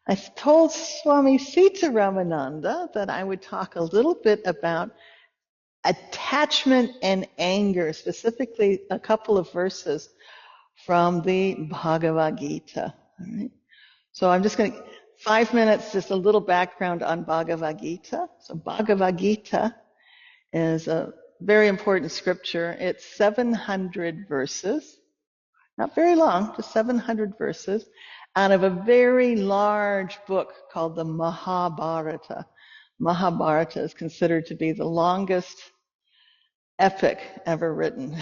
I told Swami Ramananda that I would talk a little bit about attachment and anger, specifically a couple of verses from the Bhagavad Gita. All right. So I'm just going to, 5 minutes, just a little background on Bhagavad Gita. So Bhagavad Gita is a very important scripture. It's 700 verses, not very long, just 700 verses, out of a very large book called the Mahabharata. Mahabharata is considered to be the longest epic ever written.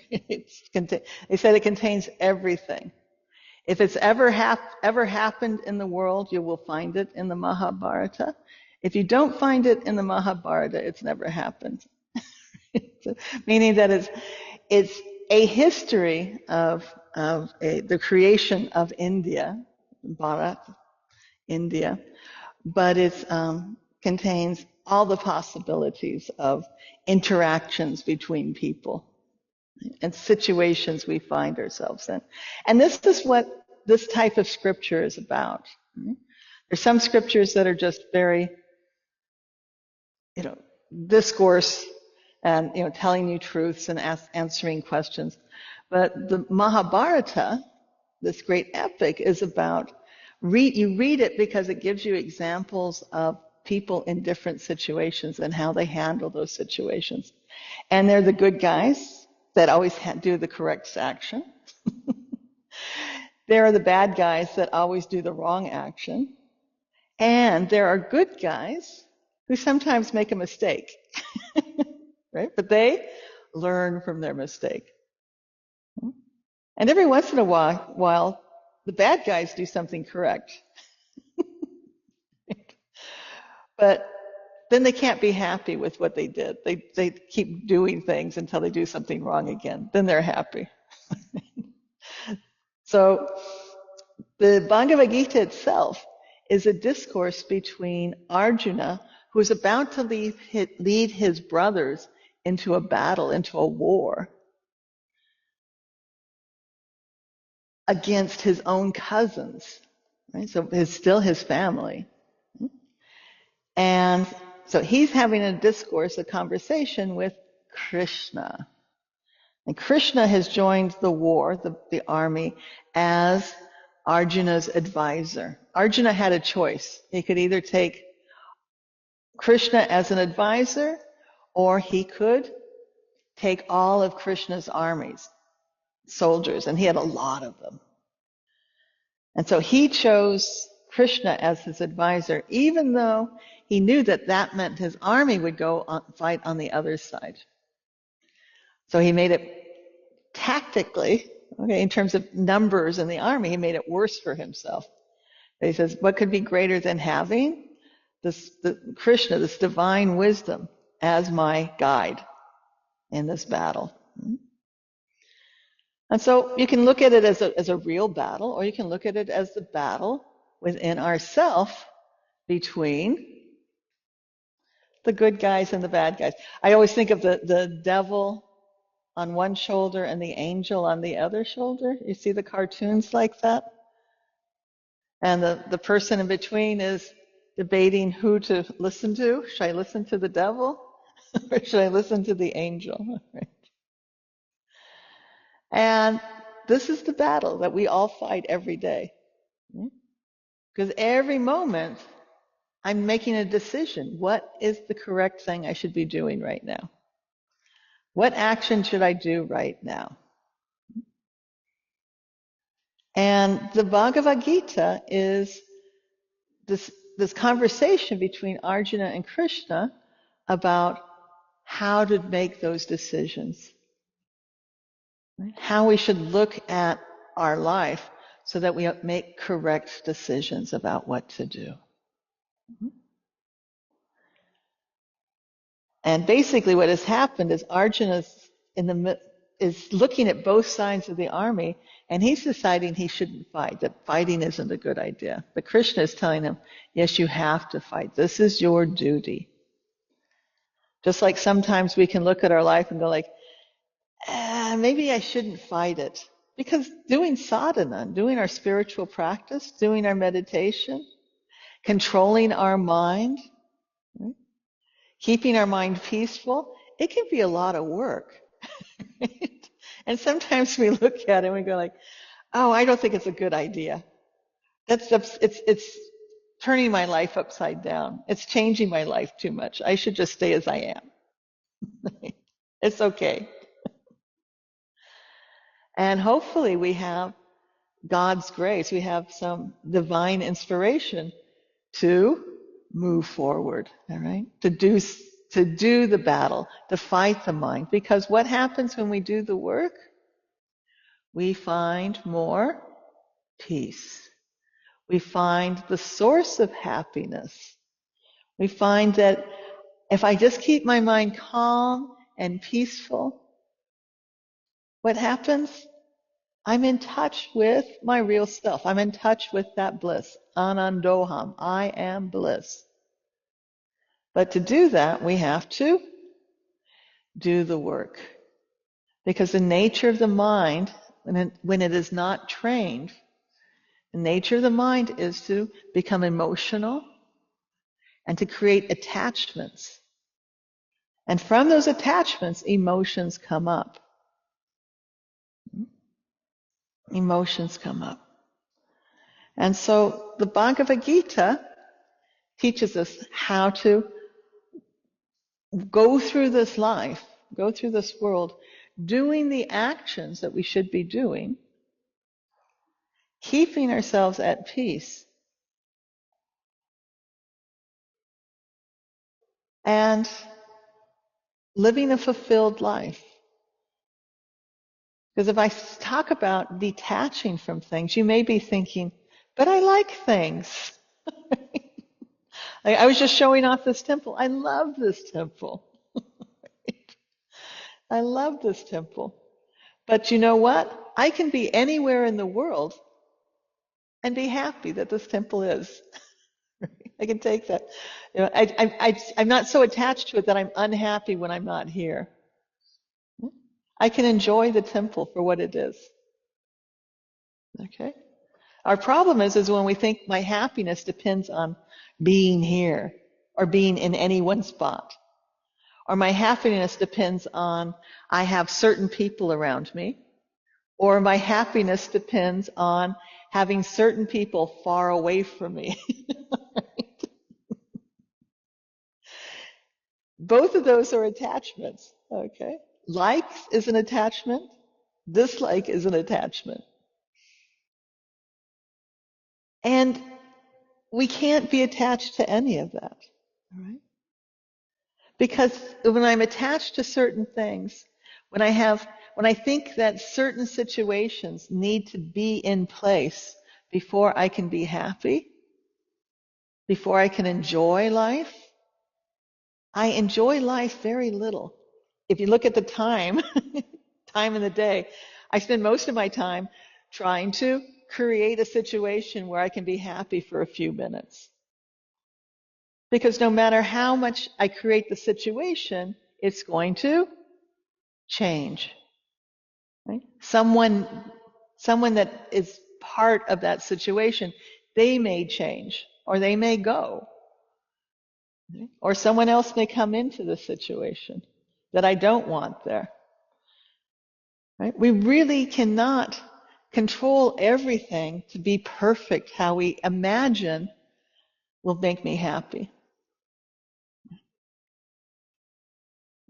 They said it contains everything. If it's ever happened in the world, you will find it in the Mahabharata. If you don't find it in the Mahabharata, it's never happened. Meaning that it's a history of the creation of India, Bharat, India, but it contains all the possibilities of interactions between people and situations we find ourselves in. And this is what this type of scripture is about. There's some scriptures that are just very, discourse and, telling you truths and answering questions. But the Mahabharata, this great epic, is about, you read it because it gives you examples of people in different situations and how they handle those situations. And they're the good guys that always do the correct action. There are the bad guys that always do the wrong action. And there are good guys who sometimes make a mistake. Right? But they learn from their mistake. And every once in a while, the bad guys do something correct. But then they can't be happy with what they did. They keep doing things until they do something wrong again. Then they're happy. So the Bhagavad Gita itself is a discourse between Arjuna, who is about to lead his brothers into a battle, into a war against his own cousins. Right? So it's still his family. And so he's having a conversation with Krishna. And Krishna has joined the war, the army, as Arjuna's advisor. Arjuna had a choice. He could either take Krishna as an advisor, or he could take all of Krishna's armies, soldiers, and he had a lot of them. And so he chose Krishna as his advisor, even though he knew that meant his army would go fight on the other side. So he made it tactically, in terms of numbers in the army, he made it worse for himself. He says, what could be greater than having Krishna, this divine wisdom, as my guide in this battle? And so you can look at it as a real battle, or you can look at it as the battle within ourselves between the good guys and the bad guys. I always think of the devil on one shoulder and the angel on the other shoulder. You see the cartoons like that? And the person in between is debating who to listen to. Should I listen to the devil or should I listen to the angel? Right? And this is the battle that we all fight every day. Because every moment I'm making a decision. What is the correct thing I should be doing right now? What action should I do right now? And the Bhagavad Gita is this conversation between Arjuna and Krishna about how to make those decisions. How we should look at our life so that we make correct decisions about what to do. And basically what has happened is Arjuna is looking at both sides of the army, and he's deciding he shouldn't fight, that fighting isn't a good idea. But Krishna is telling him, yes, you have to fight. This is your duty. Just like sometimes we can look at our life and go like, maybe I shouldn't fight it. Because doing sadhana, doing our spiritual practice, doing our meditation, controlling our mind, right? Keeping our mind peaceful, it can be a lot of work. Right? And sometimes we look at it and we go like, oh, I don't think it's a good idea. It's turning my life upside down. It's changing my life too much. I should just stay as I am. It's okay. And hopefully we have God's grace. We have some divine inspiration to move forward, all right? To do the battle, to fight the mind. Because what happens when we do the work? We find more peace. We find the source of happiness. We find that if I just keep my mind calm and peaceful, what happens? I'm in touch with my real self. I'm in touch with that bliss. Anandoham. I am bliss. But to do that, we have to do the work. Because the nature of the mind, when it is not trained, the nature of the mind is to become emotional and to create attachments. And from those attachments, emotions come up. Emotions come up. And so the Bhagavad Gita teaches us how to go through this life, go through this world, doing the actions that we should be doing, keeping ourselves at peace, and living a fulfilled life. Because if I talk about detaching from things, you may be thinking, but I like things. I was just showing off this temple. I love this temple. I love this temple. But you know what? I can be anywhere in the world and be happy that this temple is. I can take that. You know, I'm not so attached to it that I'm unhappy when I'm not here. I can enjoy the temple for what it is. Okay? Our problem is when we think my happiness depends on being here or being in any one spot. Or my happiness depends on I have certain people around me. Or my happiness depends on having certain people far away from me. Both of those are attachments. Okay? Like is an attachment. Dislike is an attachment. And we can't be attached to any of that. All right? Because when I'm attached to certain things, when I think that certain situations need to be in place before I can be happy, before I can enjoy life, I enjoy life very little. If you look at the time, time in the day, I spend most of my time trying to create a situation where I can be happy for a few minutes. Because no matter how much I create the situation, it's going to change. Right? Someone that is part of that situation, they may change or they may go. Right? Or someone else may come into the situation that I don't want there. Right? We really cannot control everything to be perfect how we imagine will make me happy.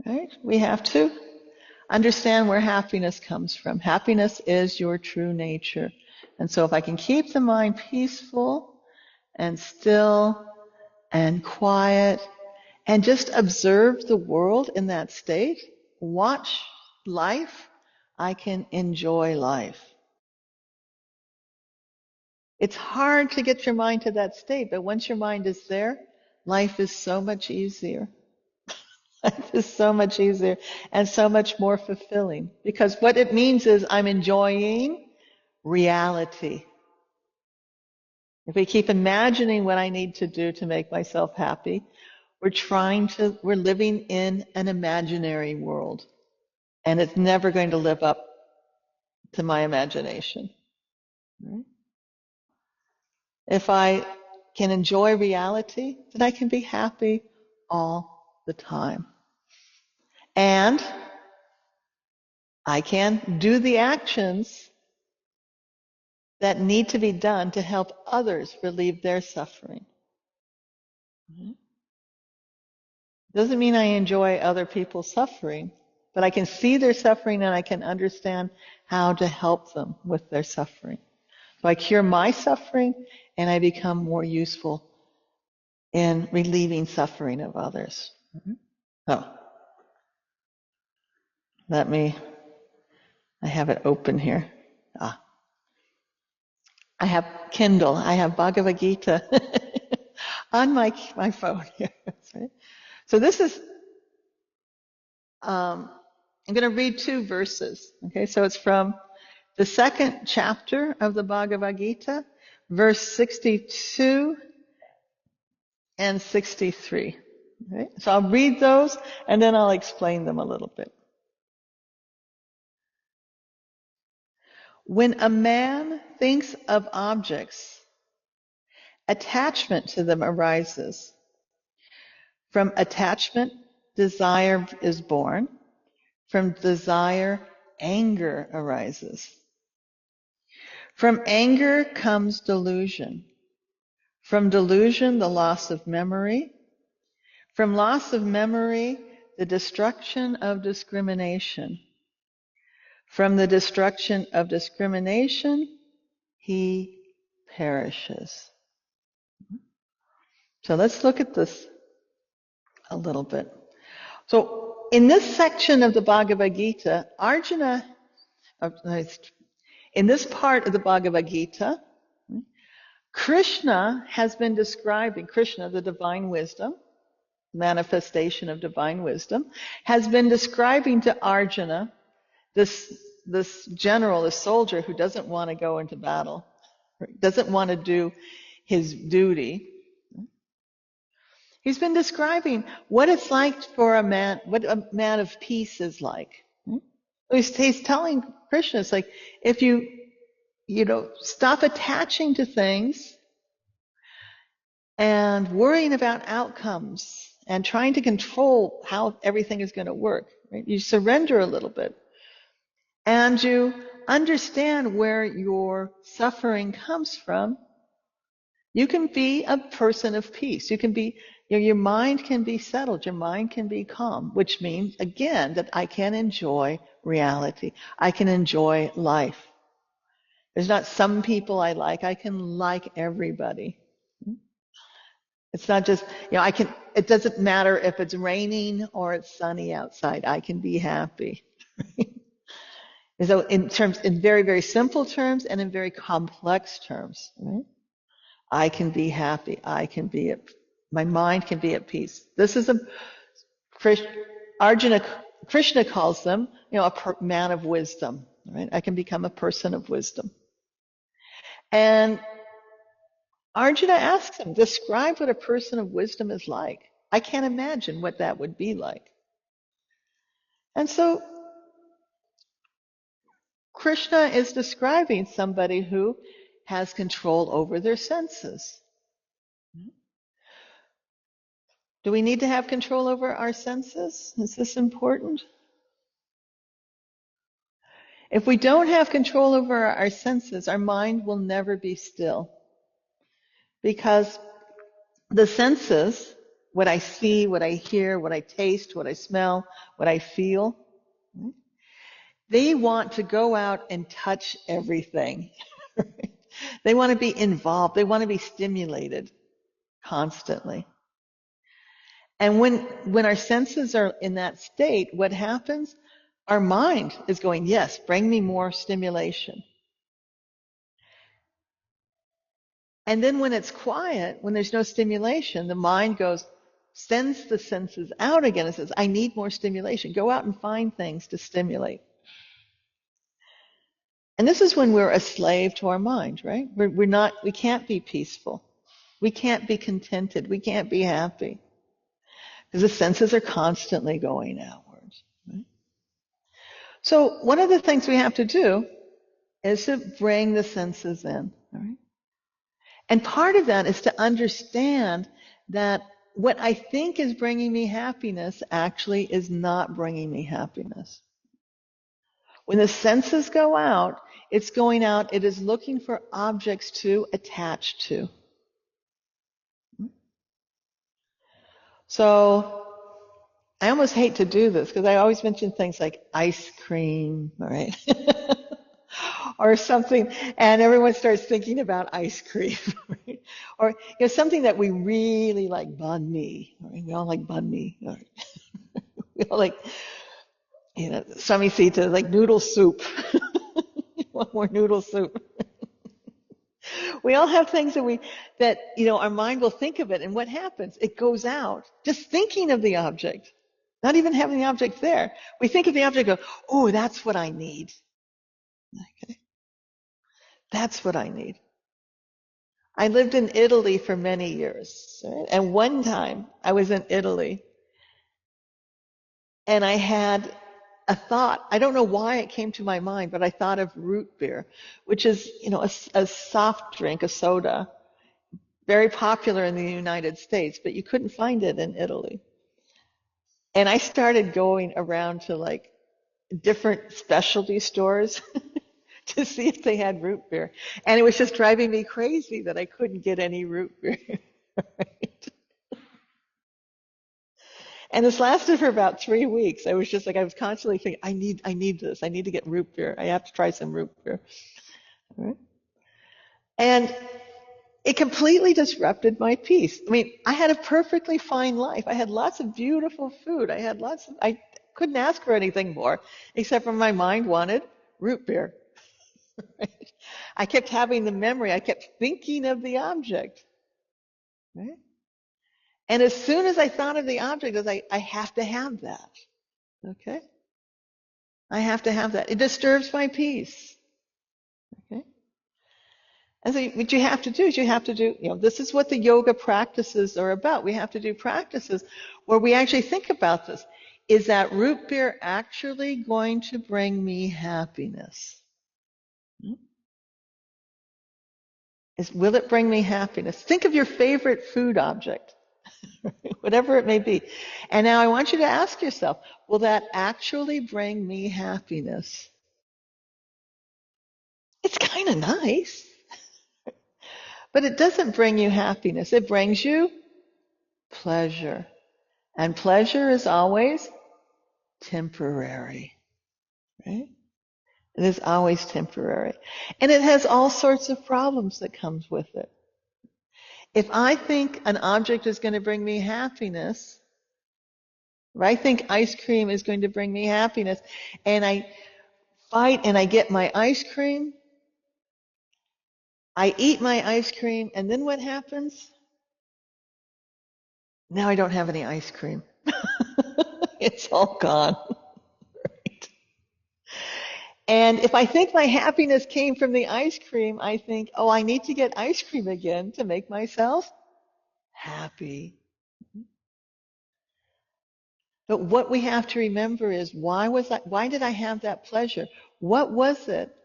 Right? We have to understand where happiness comes from. Happiness is your true nature. And so if I can keep the mind peaceful and still and quiet and just observe the world in that state, watch life, I can enjoy life. It's hard to get your mind to that state, but once your mind is there, life is so much easier. Life is so much easier and so much more fulfilling. Because what it means is I'm enjoying reality. If we keep imagining what I need to do to make myself happy, we're living in an imaginary world. And it's never going to live up to my imagination. Right? If I can enjoy reality, then I can be happy all the time. And I can do the actions that need to be done to help others relieve their suffering. Doesn't mean I enjoy other people's suffering, but I can see their suffering and I can understand how to help them with their suffering. So I cure my suffering and I become more useful in relieving suffering of others. Oh, I have it open here. I have Kindle, I have Bhagavad Gita on my phone here. So this is, I'm going to read 2 verses. Okay, so it's from the 2nd chapter of the Bhagavad Gita, verse 62 and 63. Okay? So I'll read those and then I'll explain them a little bit. When a man thinks of objects, attachment to them arises. From attachment, desire is born. From desire, anger arises. From anger comes delusion. From delusion, the loss of memory. From loss of memory, the destruction of discrimination. From the destruction of discrimination, he perishes. So let's look at this a little bit. So in this section of the Bhagavad Gita, in this part of the Bhagavad Gita, Krishna has been describing, Krishna, the divine wisdom, manifestation of divine wisdom, has been describing to Arjuna, this general, this soldier who doesn't want to go into battle, doesn't want to do his duty. He's been describing what it's like for a man, what a man of peace is like. He's telling Krishna, it's like, if you stop attaching to things and worrying about outcomes and trying to control how everything is going to work, right? You surrender a little bit and you understand where your suffering comes from. You can be a person of peace. You can be, your mind can be settled. Your mind can be calm, which means, again, that I can enjoy reality. I can enjoy life. There's not some people I like. I can like everybody. It's not just, it doesn't matter if it's raining or it's sunny outside. I can be happy. So in very, very simple terms and in very complex terms, right? I can be happy. My mind can be at peace. This is Krishna calls them, a man of wisdom, right? I can become a person of wisdom. And Arjuna asks him, describe what a person of wisdom is like. I can't imagine what that would be like. And so Krishna is describing somebody who has control over their senses. Do we need to have control over our senses? Is this important? If we don't have control over our senses, our mind will never be still. Because the senses, what I see, what I hear, what I taste, what I smell, what I feel, they want to go out and touch everything. They want to be involved. They want to be stimulated constantly. And when our senses are in that state, what happens? Our mind is going, yes, bring me more stimulation. And then when it's quiet, when there's no stimulation, the mind sends the senses out again and says, I need more stimulation. Go out and find things to stimulate. And this is when we're a slave to our mind, right? We can't be peaceful. We can't be contented. We can't be happy. Because the senses are constantly going outwards. Right? So one of the things we have to do is to bring the senses in. All right? And part of that is to understand that what I think is bringing me happiness actually is not bringing me happiness. When the senses go out, it's going out, it is looking for objects to attach to. So I almost hate to do this because I always mention things like ice cream, all right? Or something, and everyone starts thinking about ice cream, right? Or something that we really like, banh mi. Right? We all like banh mi. Right? We all like, Swami Sita, like noodle soup. Want more noodle soup. We all have things that our mind will think of it, and what happens? It goes out. Just thinking of the object, not even having the object there. We think of the object, go, oh, that's what I need. Okay, that's what I need. I lived in Italy for many years, right? And one time I was in Italy, and I had a thought. I don't know why it came to my mind, but I thought of root beer, which is, a soft drink, a soda, very popular in the United States, but you couldn't find it in Italy. And I started going around to like different specialty stores to see if they had root beer. And it was just driving me crazy that I couldn't get any root beer. Right? And this lasted for about 3 weeks. I was constantly thinking, I need this. I need to get root beer. I have to try some root beer. All right? And it completely disrupted my peace. I mean, I had a perfectly fine life. I had lots of beautiful food. I couldn't ask for anything more, except for my mind wanted root beer. Right? I kept having the memory. I kept thinking of the object. Right? And as soon as I thought of the object, I was like, I have to have that. Okay? I have to have that. It disturbs my peace. Okay? And so what you have to do is this is what the yoga practices are about. We have to do practices where we actually think about this. Is that root beer actually going to bring me happiness? Will it bring me happiness? Think of your favorite food object, whatever it may be. And now I want you to ask yourself, will that actually bring me happiness? It's kind of nice, but it doesn't bring you happiness. It brings you pleasure. And pleasure is always temporary, right? It is always temporary. And it has all sorts of problems that comes with it. If I think an object is going to bring me happiness, if I think ice cream is going to bring me happiness, and I fight and I get my ice cream, I eat my ice cream, and then what happens? Now I don't have any ice cream. It's all gone. Right? And if I think my happiness came from the ice cream, I think, oh, I need to get ice cream again to make myself happy. But what we have to remember is why did I have that pleasure? What was it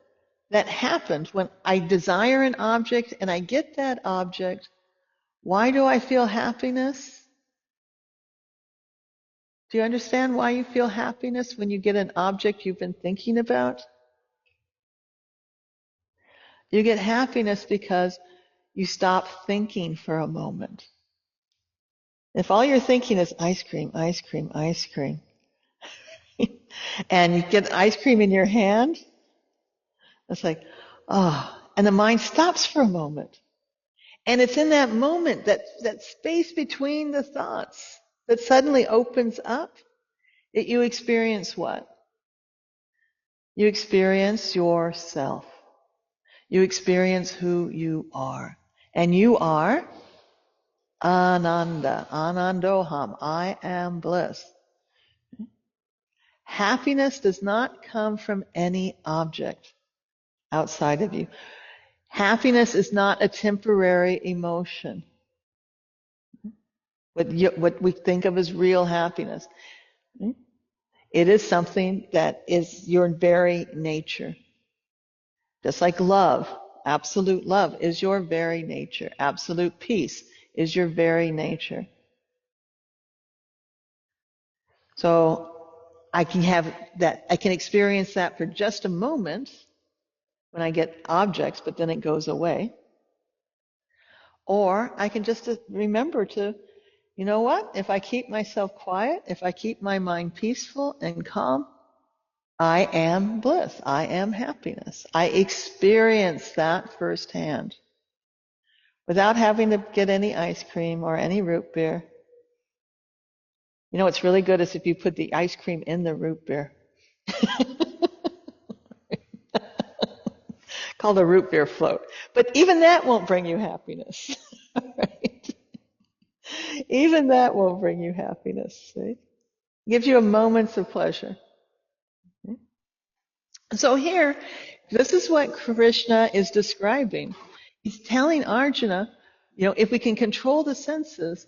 that happened when I desire an object and I get that object? Why do I feel happiness? Do you understand why you feel happiness when you get an object you've been thinking about? You get happiness because you stop thinking for a moment. If all you're thinking is ice cream, ice cream, ice cream, and you get ice cream in your hand, it's like, oh, and the mind stops for a moment. And it's in that moment, that space between the thoughts that suddenly opens up, that you experience what? You experience yourself. You experience who you are. And you are Ananda, Anandoham, I am bliss. Happiness does not come from any object outside of you. Happiness is not a temporary emotion. What we think of as real happiness. It is something that is your very nature. Just like love. absolute love is your very nature. Absolute peace is your very nature. So I can have that, I can experience that for just a moment when I get objects, but then it goes away. Or I can just remember to, you know what? If I keep myself quiet, if I keep my mind peaceful and calm, I am bliss. I am happiness. I experience that firsthand without having to get any ice cream or any root beer. You know what's really good is if you put the ice cream in the root beer. Called a root beer float. But even that won't bring you happiness. Right? Even that won't bring you happiness. See? Gives you a moments of pleasure. So here, this is what Krishna is describing. He's telling Arjuna, you know, if we can control the senses,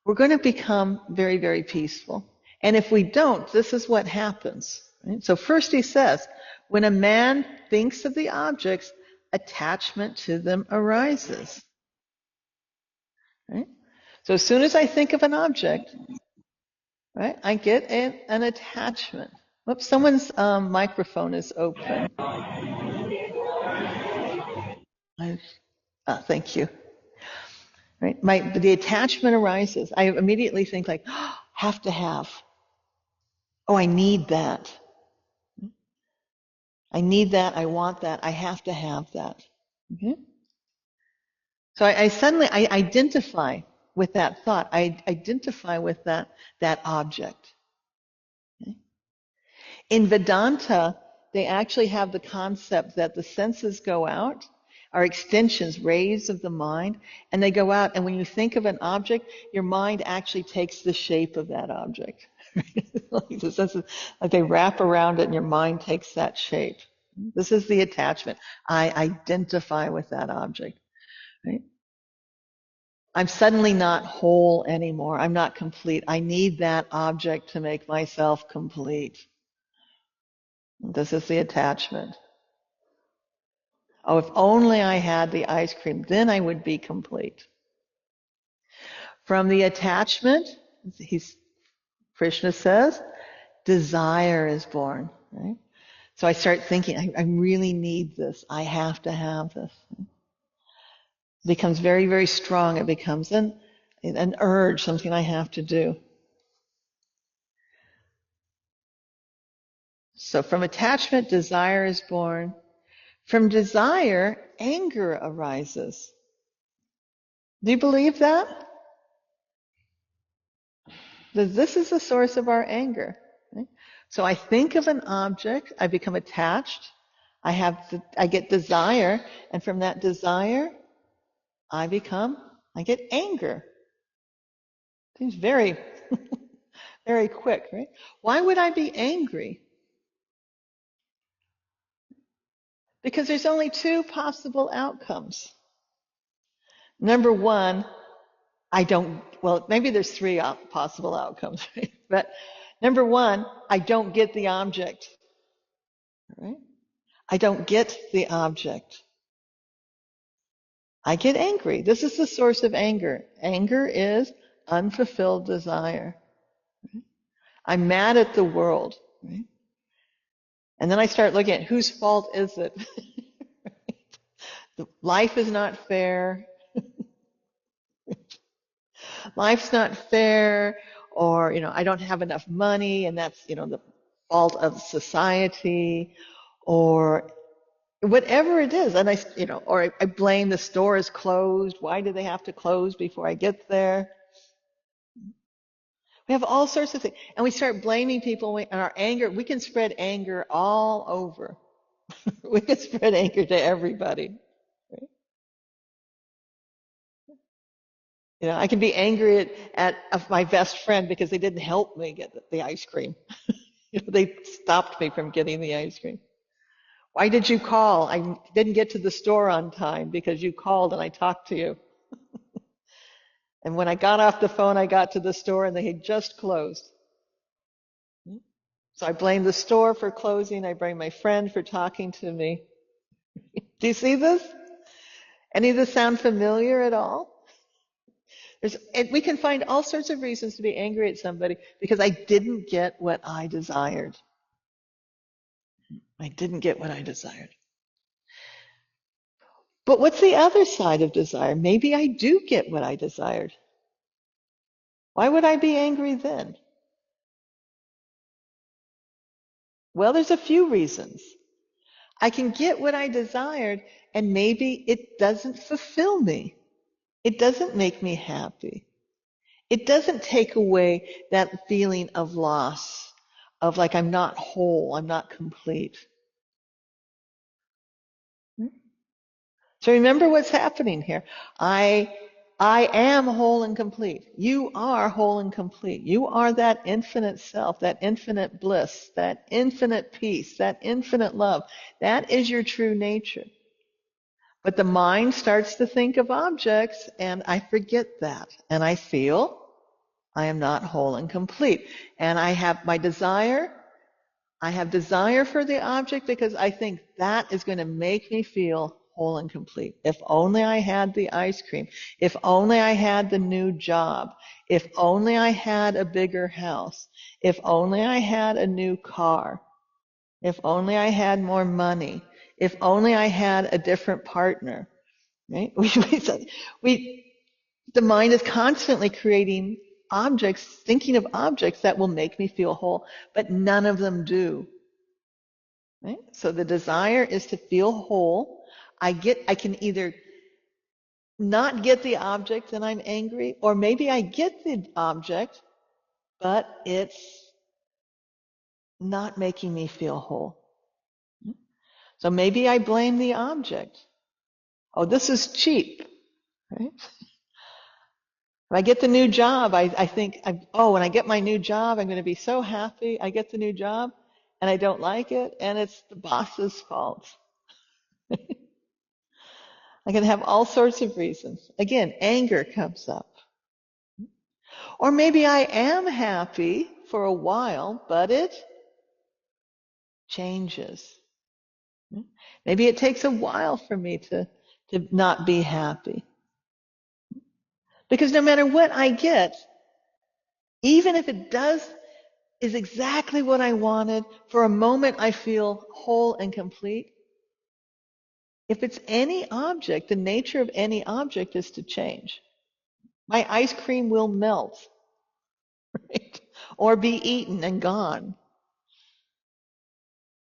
we're going to become very, very peaceful. And if we don't, this is what happens. Right? So first he says, when a man thinks of the objects, attachment to them arises. Right? So as soon as I think of an object, right, I get an attachment. Whoops, someone's microphone is open. Thank you. Right, the attachment arises. I immediately think like, oh, have to have. Oh, I need that. I need that. I want that. I have to have that. Okay? So I suddenly identify with that thought. I identify with that object. Okay? In Vedanta, they actually have the concept that the senses go out, are extensions, rays of the mind, and they go out, and when you think of an object, your mind actually takes the shape of that object. Like the senses, like they wrap around it and your mind takes that shape. This is the attachment. I identify with that object. Right? I'm suddenly not whole anymore. I'm not complete. I need that object to make myself complete. This is the attachment. Oh, if only I had the ice cream, then I would be complete. From the attachment, Krishna says, desire is born. Right? So I start thinking, I really need this. I have to have this. It becomes very, very strong. It becomes an urge, something I have to do. So from attachment, desire is born. From desire, anger arises. Do you believe that? That this is the source of our anger. Right? So I think of an object, I become attached, I get desire, and from that desire, I get anger. Seems very, very quick, right? Why would I be angry? Because there's only two possible outcomes. Number one, maybe there's three possible outcomes, right? But number one, I don't get the object, right? I don't get the object. I get angry. This is the source of anger. Anger is unfulfilled desire. Right? I'm mad at the world, right? And then I start looking at whose fault is it? Life is not fair. Life's not fair, or, I don't have enough money, and that's, the fault of society, or whatever it is. And or I blame the store is closed. Why do they have to close before I get there? We have all sorts of things. And we start blaming people, and our anger, we can spread anger all over. We can spread anger to everybody. Right? I can be angry at my best friend because they didn't help me get the ice cream. They stopped me from getting the ice cream. Why did you call? I didn't get to the store on time because you called and I talked to you. And when I got off the phone, I got to the store and they had just closed. So I blame the store for closing. I blame my friend for talking to me. Do you see this? Any of this sound familiar at all? And we can find all sorts of reasons to be angry at somebody because I didn't get what I desired. I didn't get what I desired. But what's the other side of desire? Maybe I do get what I desired. Why would I be angry then? Well, there's a few reasons. I can get what I desired, and maybe it doesn't fulfill me. It doesn't make me happy. It doesn't take away that feeling of loss, of like I'm not whole, I'm not complete. So remember what's happening here. I am whole and complete. You are whole and complete. You are that infinite self, that infinite bliss, that infinite peace, that infinite love. That is your true nature. But the mind starts to think of objects, and I forget that. And I feel I am not whole and complete. And I have my desire. I have desire for the object because I think that is going to make me feel whole and complete. If only I had the ice cream. If only I had the new job. If only I had a bigger house. If only I had a new car. If only I had more money. If only I had a different partner. Right? The mind is constantly creating objects, thinking of objects that will make me feel whole, but none of them do. Right? So the desire is to feel whole. I can either not get the object and I'm angry, or maybe I get the object, but it's not making me feel whole. So maybe I blame the object. Oh, this is cheap. Right? If I get the new job, I think, when I get my new job, I'm going to be so happy. I get the new job and I don't like it, and it's the boss's fault. I can have all sorts of reasons. Again, anger comes up. Or maybe I am happy for a while, but it changes. Maybe it takes a while for me to not be happy. Because no matter what I get, even if it is exactly what I wanted, for a moment I feel whole and complete. If it's any object, the nature of any object is to change. My ice cream will melt, right? Or be eaten and gone.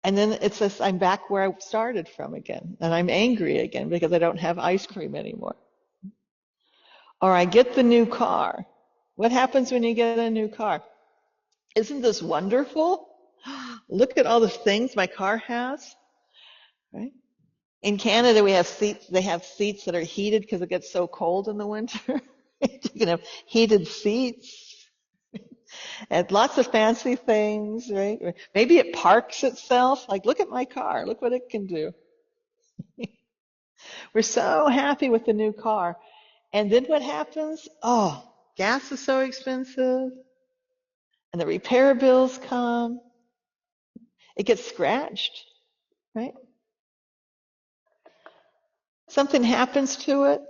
And then it's this, I'm back where I started from again, and I'm angry again because I don't have ice cream anymore. Or I get the new car. What happens when you get a new car? Isn't this wonderful? Look at all the things my car has, right? In Canada, we have seats. They have seats that are heated because it gets so cold in the winter. You can have heated seats and lots of fancy things, right? Maybe it parks itself. Like, look at my car. Look what it can do. We're so happy with the new car. And then what happens? Oh, gas is so expensive. And the repair bills come. It gets scratched, right? Something happens to it.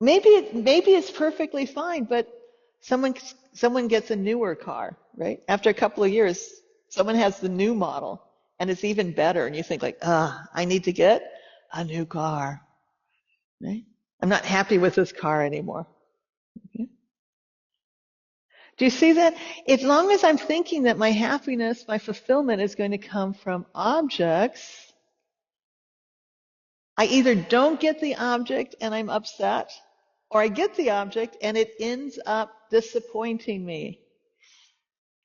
Maybe it's perfectly fine, but someone gets a newer car, right? After a couple of years, someone has the new model and it's even better, and you think like, I need to get a new car, right? I'm not happy with this car anymore. Okay. Do you see that? As long as I'm thinking that my happiness, my fulfillment is going to come from objects, I either don't get the object and I'm upset, or I get the object and it ends up disappointing me.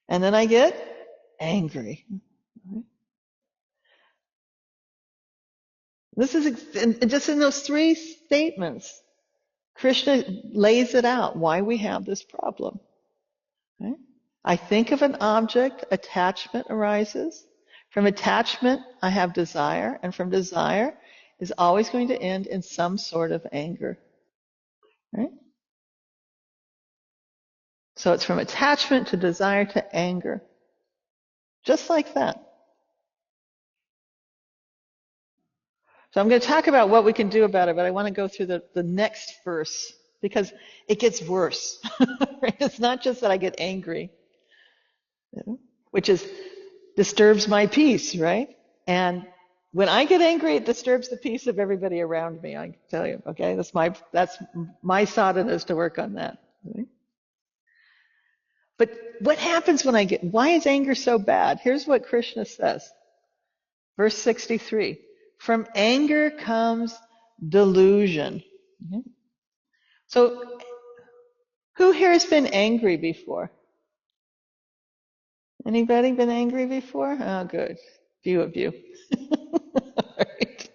And then I get angry. This is just in those three statements. Krishna lays it out why we have this problem. Okay? I think of an object, attachment arises. From attachment, I have desire, and from desire is always going to end in some sort of anger. Right? So it's from attachment to desire to anger. Just like that. So I'm going to talk about what we can do about it, but I want to go through the next verse because it gets worse. Right? It's not just that I get angry, which disturbs my peace, right? And when I get angry, it disturbs the peace of everybody around me. I can tell you, okay, that's my sadhana is to work on that. Right? But what happens when why is anger so bad? Here's what Krishna says. Verse 63. From anger comes delusion. So who here has been angry before? Anybody been angry before? Oh, good. Few of you. All right.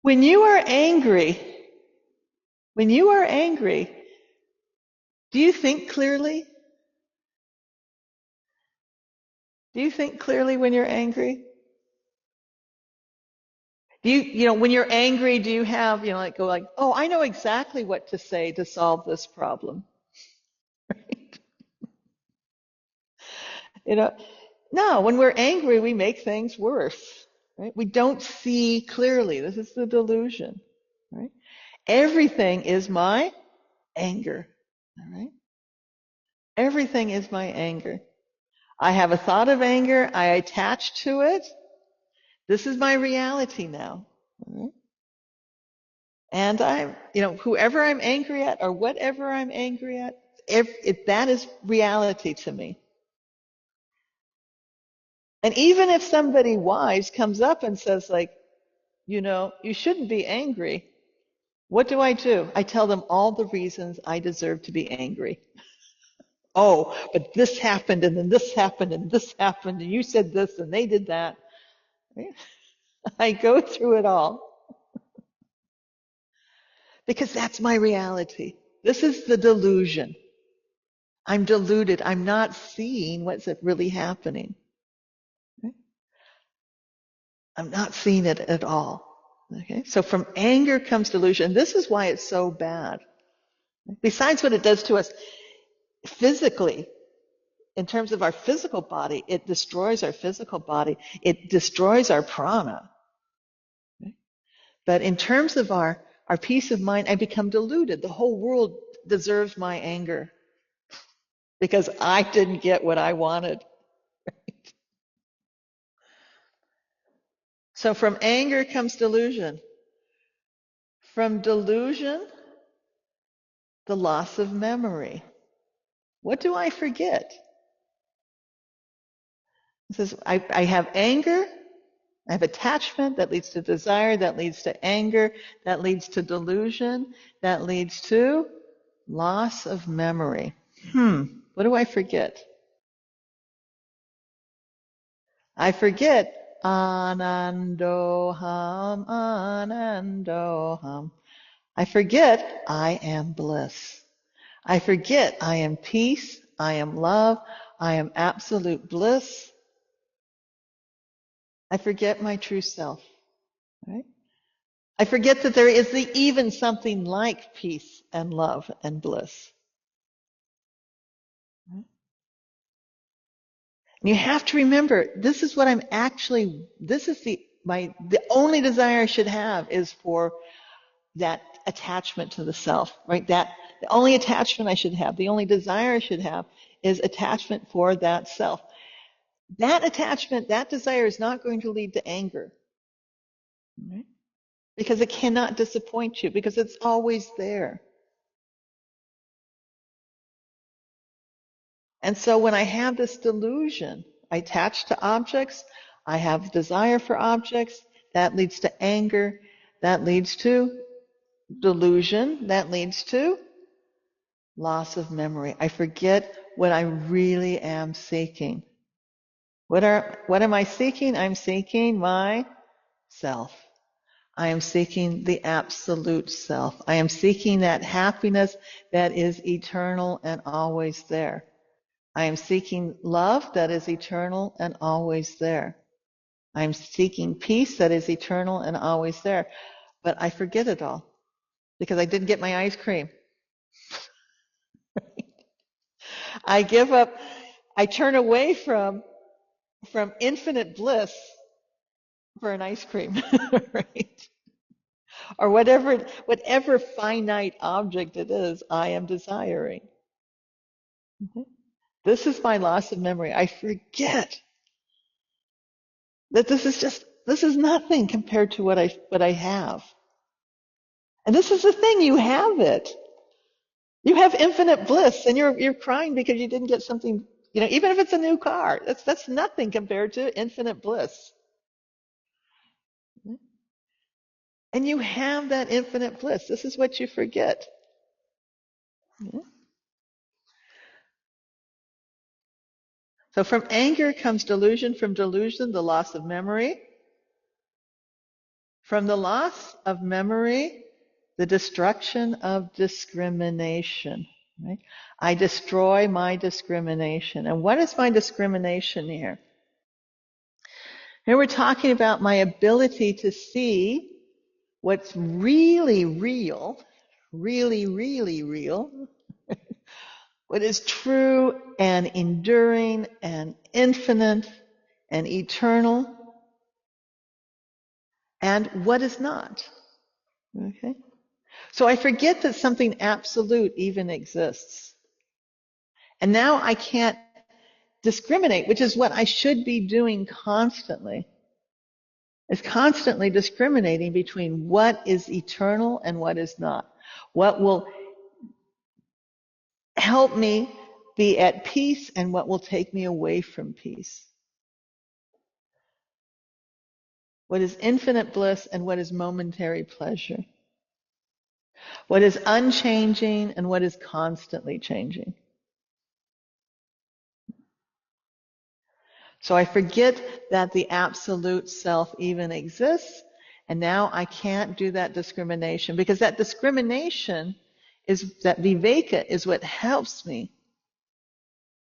When you are angry, do you think clearly? Do you think clearly when you're angry? When you're angry, do you have, oh, I know exactly what to say to solve this problem. Right? You know, no, when we're angry, we make things worse. Right? We don't see clearly. This is the delusion. Right? Everything is my anger. All right? Everything is my anger. I have a thought of anger. I attach to it. This is my reality now. All right? And whoever I'm angry at or whatever I'm angry at, that is reality to me. And even if somebody wise comes up and says, like, you shouldn't be angry, what do? I tell them all the reasons I deserve to be angry. Oh, but this happened, and then this happened, and this happened, and you said this, and they did that. I go through it all because that's my reality. This is the delusion. I'm deluded. I'm not seeing what's really happening. I'm not seeing it at all. Okay? So from anger comes delusion. This is why it's so bad. Besides what it does to us physically, in terms of our physical body, it destroys our physical body. It destroys our prana. Okay? But in terms of our peace of mind, I become deluded. The whole world deserves my anger because I didn't get what I wanted. So from anger comes delusion. From delusion, the loss of memory. What do I forget? It says, I have anger, I have attachment that leads to desire, that leads to anger, that leads to delusion, that leads to loss of memory. What do I forget? I forget Anandoham, Anandoham. I forget I am bliss. I forget I am peace, I am love, I am absolute bliss. I forget my true self. Right? I forget that there is even something like peace and love and bliss. Right? And you have to remember, this is what the only desire I should have is for that attachment to the self, right? The only attachment I should have, the only desire I should have is attachment for that self. That attachment, that desire is not going to lead to anger. Right? Because it cannot disappoint you, because it's always there. And so when I have this delusion, I attach to objects, I have desire for objects, that leads to anger, that leads to delusion, that leads to loss of memory. I forget what I really am seeking. What am I seeking? I'm seeking myself. I am seeking the absolute self. I am seeking that happiness that is eternal and always there. I am seeking love that is eternal and always there. I am seeking peace that is eternal and always there. But I forget it all because I didn't get my ice cream. I give up. I turn away from infinite bliss for an ice cream, right? Or whatever finite object it is I am desiring. Mhm. This is my loss of memory. I forget that this is nothing compared to what I have. And this is the thing, you have it. You have infinite bliss, and you're crying because you didn't get something, even if it's a new car. That's nothing compared to infinite bliss. And you have that infinite bliss. This is what you forget. So from anger comes delusion, from delusion, the loss of memory. From the loss of memory, the destruction of discrimination. Right? I destroy my discrimination. And what is my discrimination here? Here we're talking about my ability to see what's really real, really, really real, what is true and enduring and infinite and eternal, and what is not. Okay? So I forget that something absolute even exists. And now I can't discriminate, which is what I should be doing constantly. Is constantly discriminating between what is eternal and what is not. What will help me be at peace and what will take me away from peace. What is infinite bliss and what is momentary pleasure. What is unchanging and what is constantly changing. So I forget that the absolute self even exists, and now I can't do that discrimination, because that discrimination is, that viveka is what helps me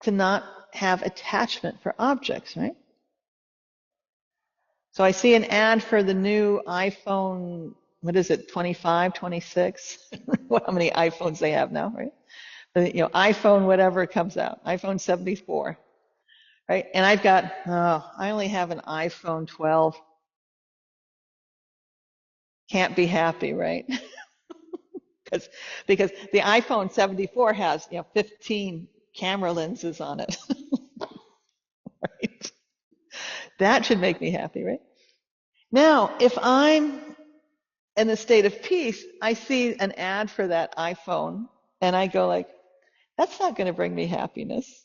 to not have attachment for objects, right? So I see an ad for the new iPhone, what is it, 25, 26? How many iPhones they have now, right? iPhone whatever comes out, iPhone 74, right? And I only have an iPhone 12. Can't be happy, right? because the iPhone 74 has 15 camera lenses on it. Right? That should make me happy, right? Now, if I'm in a state of peace, I see an ad for that iPhone and I go like, that's not going to bring me happiness.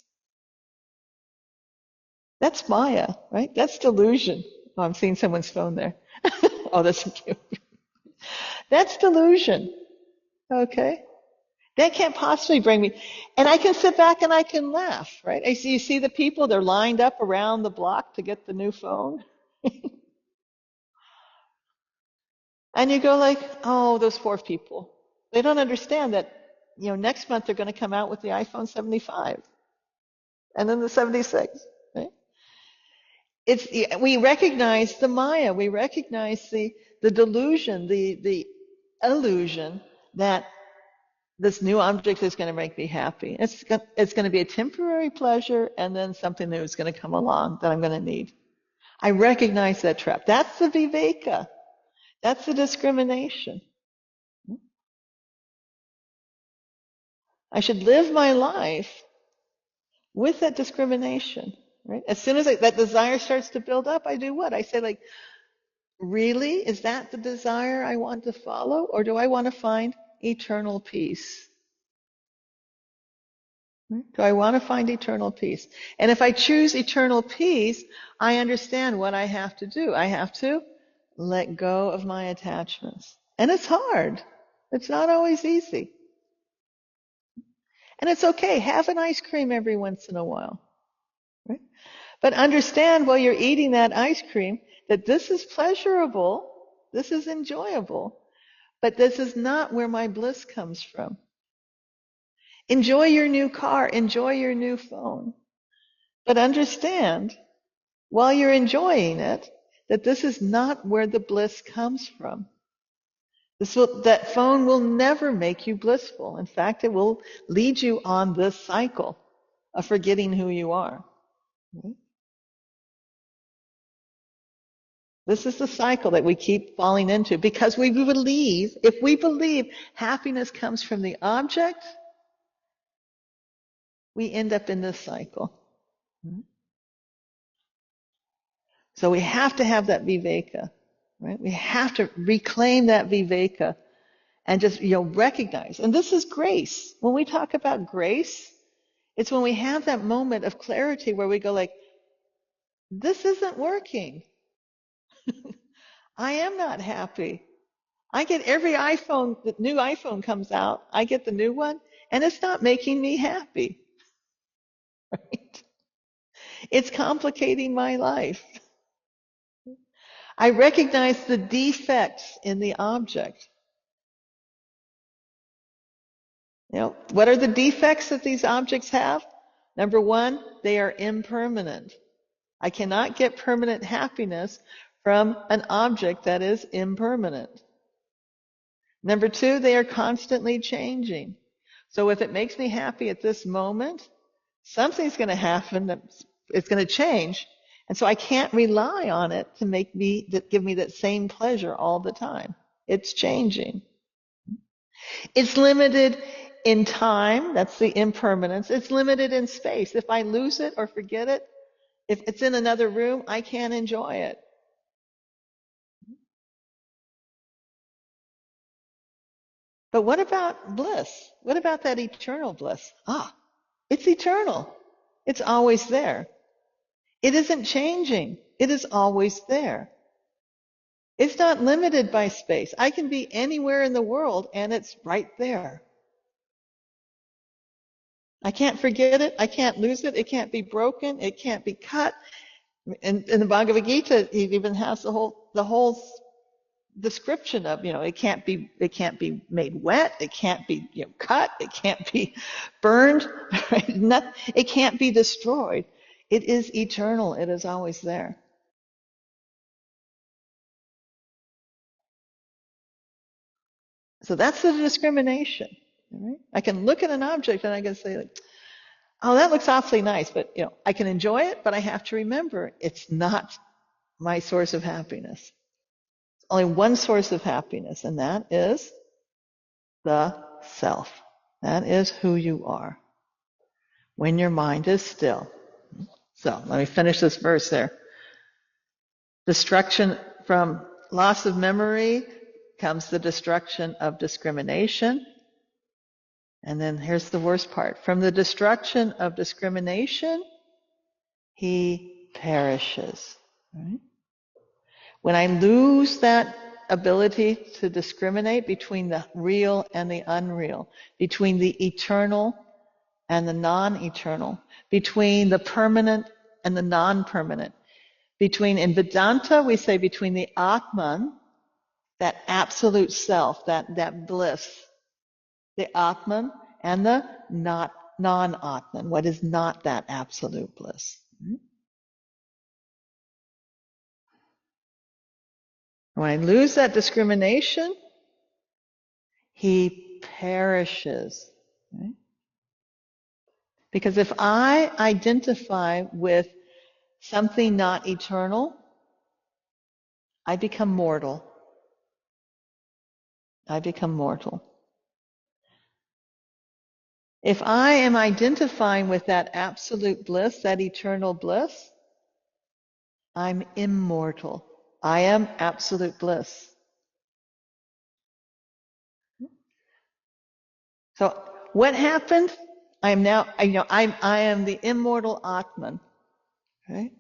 That's Maya, right? That's delusion. Oh, I'm seeing someone's phone there. Oh, that's cute. That's delusion. Okay. That can't possibly bring me. And I can sit back and I can laugh, right? You see the people, they're lined up around the block to get the new phone. And you go like, oh, those poor people. They don't understand that, next month they're going to come out with the iPhone 75 and then the 76, right? We recognize the Maya, we recognize the delusion, the illusion that this new object is going to make me happy. It's going to be a temporary pleasure, and then something new is going to come along that I'm going to need. I recognize that trap. That's the viveka. That's the discrimination. I should live my life with that discrimination, right? As soon as that desire starts to build up, I do what? I say like, really? Is that the desire I want to follow? Or do I want to find eternal peace? Do I want to find eternal peace? And if I choose eternal peace, I understand what I have to do. I have to let go of my attachments. And it's hard. It's not always easy. And it's okay. Have an ice cream every once in a while. Right? But understand while you're eating that ice cream that this is pleasurable, this is enjoyable, but this is not where my bliss comes from. Enjoy your new car, enjoy your new phone, but understand while you're enjoying it that this is not where the bliss comes from. That phone will never make you blissful. In fact, it will lead you on this cycle of forgetting who you are. This is the cycle that we keep falling into because if we believe happiness comes from the object, we end up in this cycle. So we have to have that viveka, right? We have to reclaim that viveka and just, recognize. And this is grace. When we talk about grace, it's when we have that moment of clarity where we go like, this isn't working. I am not happy. I get every iPhone, the new iPhone comes out, I get the new one, and it's not making me happy. Right? It's complicating my life. I recognize the defects in the object. What are the defects that these objects have? Number one, they are impermanent. I cannot get permanent happiness from an object that is impermanent. Number two, they are constantly changing. So if it makes me happy at this moment, something's going to happen it's going to change. And so I can't rely on it to give me that same pleasure all the time. It's changing. It's limited in time. That's the impermanence. It's limited in space. If I lose it or forget it, if it's in another room, I can't enjoy it. But what about bliss? What about that eternal bliss? It's eternal. It's always there. It isn't changing. It is always there. It's not limited by space. I can be anywhere in the world and it's right there. I can't forget it. I can't lose it. It can't be broken. It can't be cut. And in the Bhagavad Gita, it even has the whole description of, it can't be made wet. It can't be cut. It can't be burned. Right? It can't be destroyed. It is eternal. It is always there. So that's the discrimination. Right? I can look at an object and I can say, like, oh, that looks awfully nice, but I can enjoy it, but I have to remember it's not my source of happiness. It's only one source of happiness, and that is the self. That is who you are when your mind is still. So let me finish this verse there. Destruction from loss of memory comes the destruction of discrimination. And then here's the worst part. From the destruction of discrimination, he perishes. Right? When I lose that ability to discriminate between the real and the unreal, between the eternal and the non-eternal, between the permanent and the non-permanent, in Vedanta, we say between the Atman, that absolute self, that bliss, the Atman, and the non-Atman, what is not that absolute bliss. When I lose that discrimination, he perishes. Right? Because if I identify with something not eternal, I become mortal. I become mortal. If I am identifying with that absolute bliss, that eternal bliss, I'm immortal. I am absolute bliss. So what happened? I am the immortal Atman. Okay?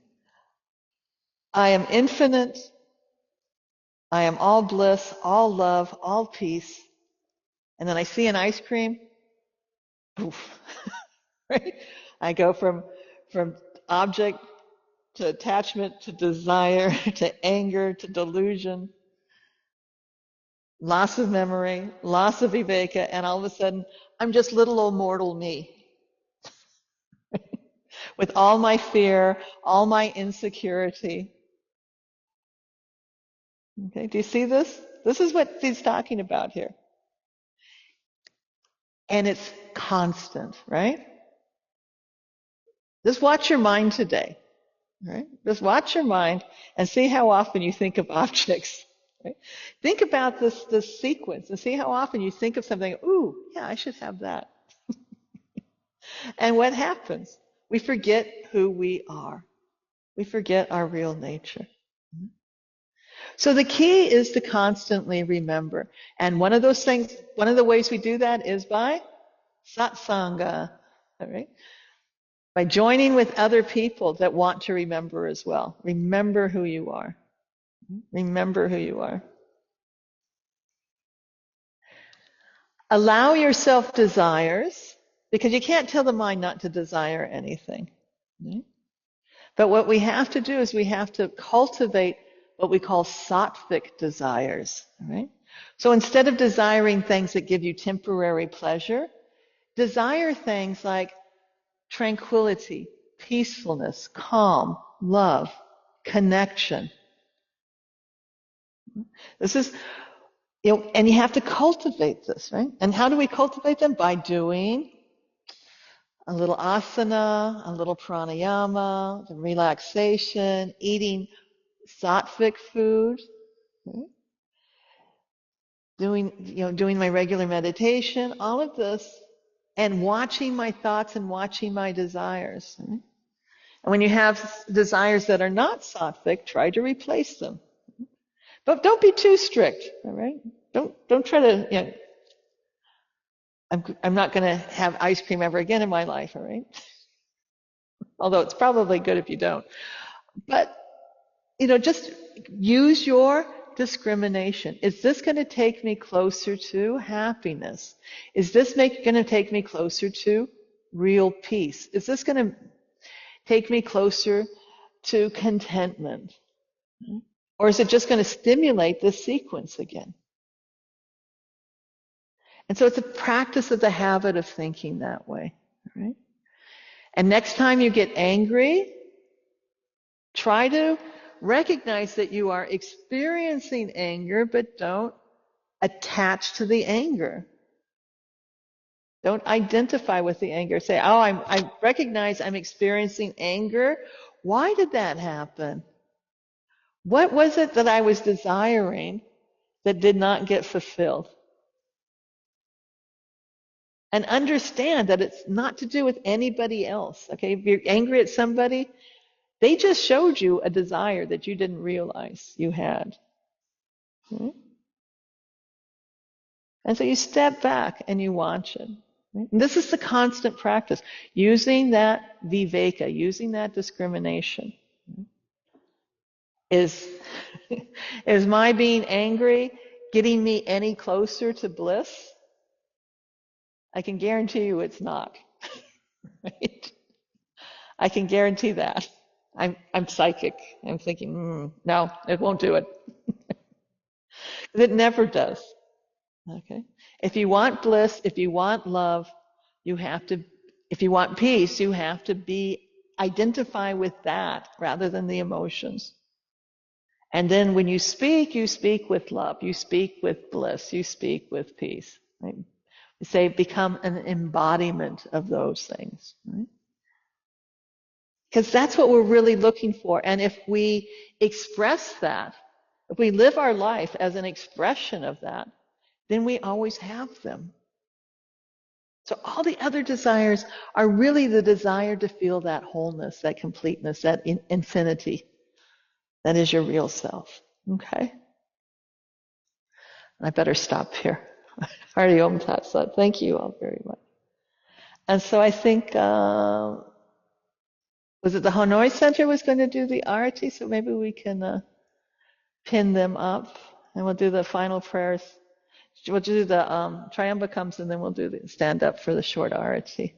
I am infinite. I am all bliss, all love, all peace. And then I see an ice cream. Poof. Right? I go from object to attachment to desire to anger to delusion, loss of memory, loss of viveka, and all of a sudden I'm just little old mortal me. With all my fear, all my insecurity. Okay, do you see this? This is what he's talking about here. And it's constant, right? Just watch your mind today. right? Just watch your mind and see how often you think of objects. Right? Think about this sequence and see how often you think of something, ooh, yeah, I should have that. And what happens? We forget who we are. We forget our real nature. So the key is to constantly remember. And one of those things, one of the ways we do that is by satsanga, all right? By joining with other people that want to remember as well. Remember who you are. Remember who you are. Allow yourself desires, because you can't tell the mind not to desire anything. Right? But what we have to do is we have to cultivate what we call sattvic desires. Right? So instead of desiring things that give you temporary pleasure, desire things like tranquility, peacefulness, calm, love, connection. This is, and you have to cultivate this, right? And how do we cultivate them? By doing a little asana, a little pranayama, the relaxation, eating sattvic food, right? Doing my regular meditation, all of this, and watching my thoughts and watching my desires. Right? And when you have desires that are not sattvic, try to replace them. But don't be too strict, all right? Don't try to, I'm not going to have ice cream ever again in my life, all right? Although it's probably good if you don't. But, just use your discrimination. Is this going to take me closer to happiness? Is this going to take me closer to real peace? Is this going to take me closer to contentment? Or is it just going to stimulate this sequence again? And so it's a practice of the habit of thinking that way. Right? And next time you get angry, try to recognize that you are experiencing anger, but don't attach to the anger. Don't identify with the anger. Say, oh, I recognize I'm experiencing anger. Why did that happen? What was it that I was desiring that did not get fulfilled? And understand that it's not to do with anybody else. Okay, if you're angry at somebody, they just showed you a desire that you didn't realize you had. Okay? And so you step back and you watch it. Right? And this is the constant practice, using that viveka, using that discrimination. Is my being angry getting me any closer to bliss? I can guarantee you it's not. Right? I can guarantee that. I'm psychic. I'm thinking, no, it won't do it. It never does. Okay? If you want bliss, if you want love, if you want peace, you have to identify with that rather than the emotions. And then when you speak with love, you speak with bliss, you speak with peace. Right? We say become an embodiment of those things. Right? Because that's what we're really looking for. And if we express that, if we live our life as an expression of that, then we always have them. So all the other desires are really the desire to feel that wholeness, that completeness, that infinity. That is your real self. Okay? I better stop here. Hari Om Tat Sat. Thank you all very much. And so I think, was it the Hanoi Center was going to do the arati? So maybe we can pin them up and we'll do the final prayers. We'll do the Triambakams and then we'll do the stand up for the short arati.